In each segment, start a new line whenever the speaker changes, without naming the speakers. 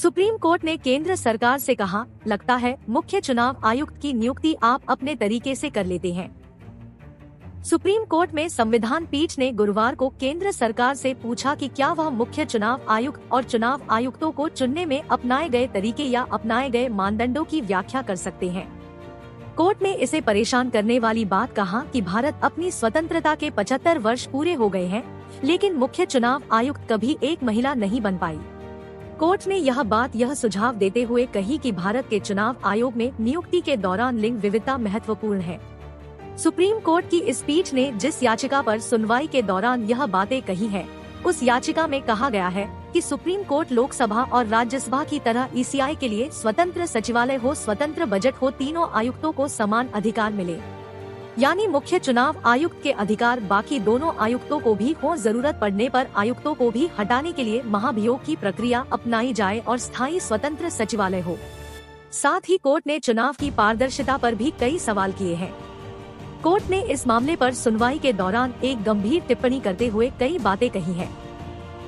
Supreme court ने केंद्र सरकार से कहा, लगता है मुख्य चुनाव आयुक्त की नियुक्ति आप अपने तरीके से कर लेते हैं। सुप्रीम कोर्ट में संविधान पीठ ने गुरुवार को केंद्र सरकार से पूछा कि क्या वह मुख्य चुनाव आयुक्त और चुनाव आयुक्तों को चुनने में अपनाए गए तरीके या अपनाए गए मानदंडों की व्याख्या कर सकते हैं। कोर्ट ने इसे परेशान करने वाली बात कहा कि भारत अपनी स्वतंत्रता के 75 वर्ष पूरे हो गए हैं, लेकिन मुख्य चुनाव आयुक्त कभी एक महिला नहीं बन पाई। कोर्ट ने यह सुझाव देते हुए कही कि भारत के चुनाव आयोग में नियुक्ति के दौरान लिंग विविधता महत्वपूर्ण है। सुप्रीम कोर्ट की इस पीठ ने जिस याचिका पर सुनवाई के दौरान यह बातें कही हैं, उस याचिका में कहा गया है कि सुप्रीम कोर्ट लोकसभा और राज्यसभा की तरह ईसीआई के लिए स्वतंत्र सचिवालय हो, स्वतंत्र बजट हो, तीनों आयुक्तों को समान अधिकार मिले। यानी मुख्य चुनाव आयुक्त के अधिकार बाकी दोनों आयुक्तों को भी हो, जरूरत पड़ने पर आयुक्तों को भी हटाने के लिए महाभियोग की प्रक्रिया अपनाई जाए और स्थायी स्वतंत्र सचिवालय हो। साथ ही कोर्ट ने चुनाव की पारदर्शिता पर भी कई सवाल किए हैं। कोर्ट ने इस मामले पर सुनवाई के दौरान एक गंभीर टिप्पणी करते हुए कई बातें कही हैं।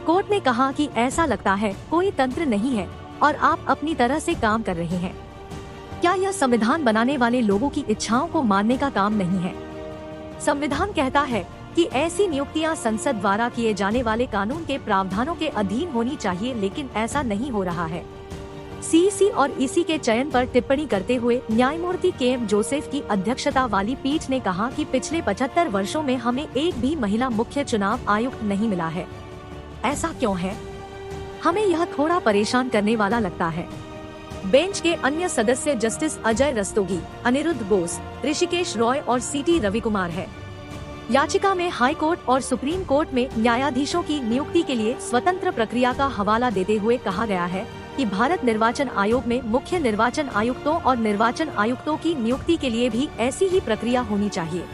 कोर्ट ने कहा कि ऐसा लगता है कोई तंत्र नहीं है और आप अपनी तरह से काम कर रहे हैं। क्या यह संविधान बनाने वाले लोगों की इच्छाओं को मानने का काम नहीं है? संविधान कहता है कि ऐसी नियुक्तियां संसद द्वारा किए जाने वाले कानून के प्रावधानों के अधीन होनी चाहिए, लेकिन ऐसा नहीं हो रहा है। सीईसी और ईसी के चयन पर टिप्पणी करते हुए न्यायमूर्ति के.एम. जोसेफ की अध्यक्षता वाली पीठ ने कहा कि पिछले 75 वर्षों में हमें एक भी महिला मुख्य चुनाव आयुक्त नहीं मिला है। ऐसा क्यों है? हमें यह थोड़ा परेशान करने वाला लगता है। बेंच के अन्य सदस्य जस्टिस अजय रस्तोगी, अनिरुद्ध बोस, ऋषिकेश रॉय और सीटी रविकुमार है। याचिका में हाई कोर्ट और सुप्रीम कोर्ट में न्यायाधीशों की नियुक्ति के लिए स्वतंत्र प्रक्रिया का हवाला देते हुए कहा गया है कि भारत निर्वाचन आयोग में मुख्य निर्वाचन आयुक्तों और निर्वाचन आयुक्तों की नियुक्ति के लिए भी ऐसी ही प्रक्रिया होनी चाहिए।